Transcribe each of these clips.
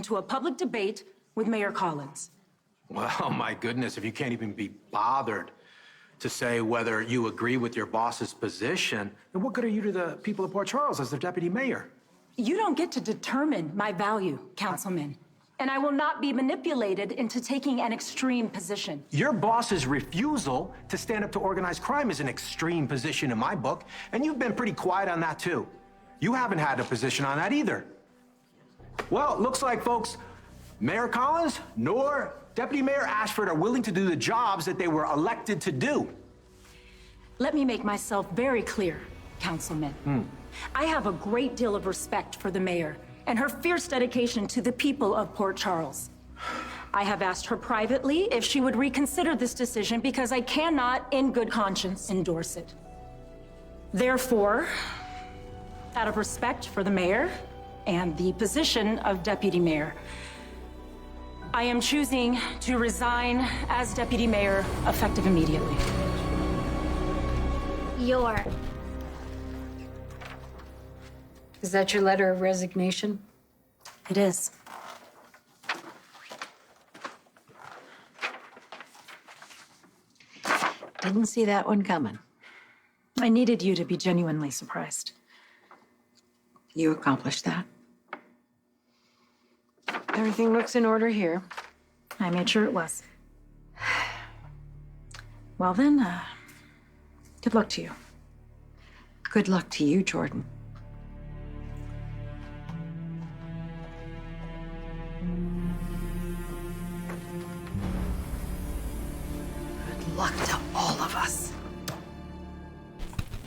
into a public debate with Mayor Collins. Well, my goodness, if you can't even be bothered to say whether you agree with your boss's position, then what good are you to the people of Port Charles as their deputy mayor? You don't get to determine my value, Councilman. And I will not be manipulated into taking an extreme position. Your boss's refusal to stand up to organized crime is an extreme position in my book, and you've been pretty quiet on that too. You haven't had a position on that either. Well, it looks like, folks, Mayor Collins nor Deputy Mayor Ashford are willing to do the jobs that they were elected to do. Let me make myself very clear, Councilman. I have a great deal of respect for the mayor and her fierce dedication to the people of Port Charles. I have asked her privately if she would reconsider this decision because I cannot, in good conscience, endorse it. Therefore, out of respect for the mayor and the position of deputy mayor, I am choosing to resign as deputy mayor effective immediately. Is that your letter of resignation? It is. Didn't see that one coming. I needed you to be genuinely surprised. You accomplished that. Everything looks in order here. I made sure it was. Well then, good luck to you. Good luck to you, Jordan. Good luck to all of us.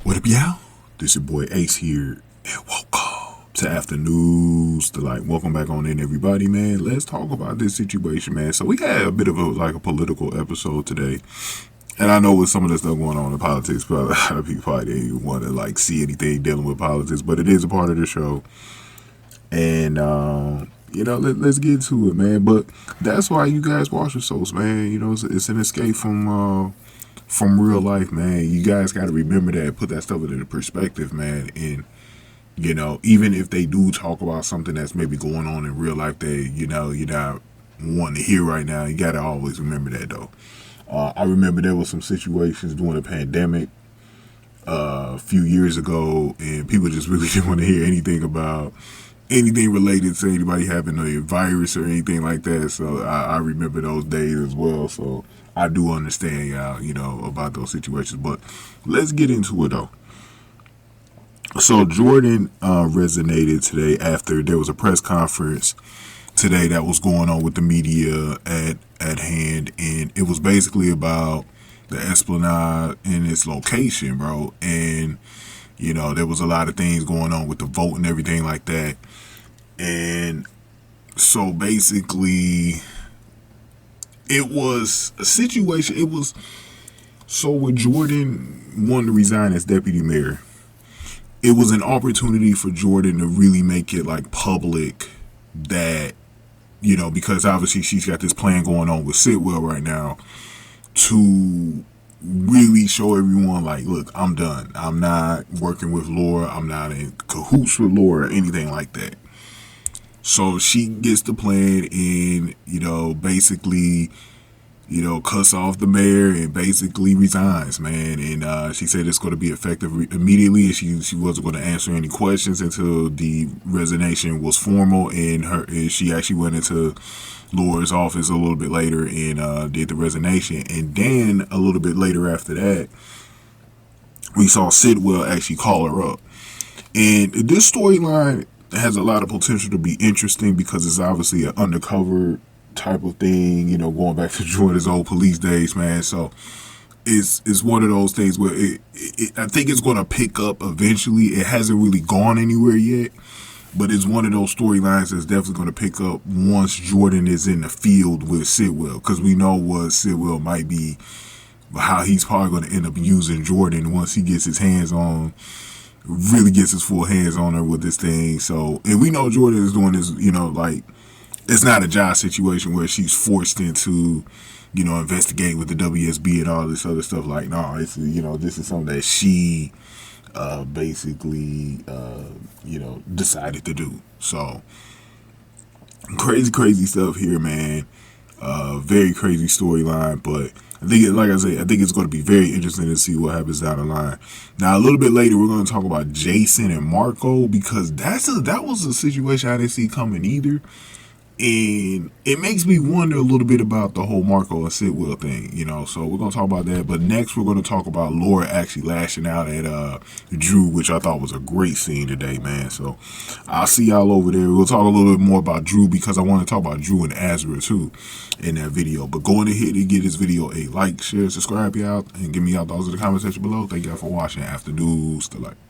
What up, y'all? This your boy Ace here, and welcome to After News. Welcome back on in, everybody, man. Let's talk about this situation, man. So we had a bit of a political episode today, and I know with some of the stuff going on in politics, but a lot of people probably didn't want to see anything dealing with politics, but it is a part of the show, and let's get to it, man. But that's why you guys watch the shows, man. It's an escape from real life, man. You guys got to remember that, put that stuff into perspective, man. And even if they do talk about something that's maybe going on in real life that you're not wanting to hear right now, you got to always remember that, though. I remember there was some situations during the pandemic a few years ago, and people just really didn't want to hear anything about anything related to anybody having a virus or anything like that. So I remember those days as well. So I do understand y'all, about those situations. But let's get into it, though. So Jordan resonated today after there was a press conference today that was going on with the media at hand, and it was basically about the Esplanade and its location, bro. And there was a lot of things going on with the vote and everything like that. And so basically it was a situation. So when Jordan wanted to resign as deputy mayor, it was an opportunity for Jordan to really make it public that, because obviously she's got this plan going on with Sitwell right now, to really show everyone look, I'm done. I'm not working with Laura. I'm not in cahoots with Laura or anything like that. So she gets the plan and, basically, cuts off the mayor and basically resigns, man. And she said it's going to be effective immediately. And she wasn't going to answer any questions until the resignation was formal. And she actually went into Laura's office a little bit later and did the resignation. And then a little bit later after that, we saw Sitwell actually call her up. And this storyline has a lot of potential to be interesting because it's obviously an undercover type of thing, going back to Jordan's old police days, man. So it's one of those things where I think it's going to pick up eventually. It hasn't really gone anywhere yet, but it's one of those storylines that's definitely going to pick up once Jordan is in the field with Sitwell, because we know what Sitwell might be, how he's probably going to end up using Jordan once he gets his really gets his full hands on her with this thing. So, and we know Jordan is doing this, it's not a job situation where she's forced into, investigate with the WSB and all this other stuff. No, it's, this is something that she basically, decided to do. So Crazy stuff here, man. Very crazy storyline, but I think, like I said, I think it's going to be very interesting to see what happens down the line. Now, a little bit later, we're going to talk about Jason and Marco, because that was a situation I didn't see coming either. And it makes me wonder a little bit about the whole Marco and Sidwell thing, you know. So we're gonna talk about that. But next, we're gonna talk about Laura actually lashing out at Drew, which I thought was a great scene today, man. So I'll see y'all over there. We'll talk a little bit more about Drew, because I want to talk about Drew and Ezra too in that video. But go ahead and give this video a like, share, subscribe, y'all, and give me y'all thoughts in the comment section below. Thank y'all for watching. After news, the like.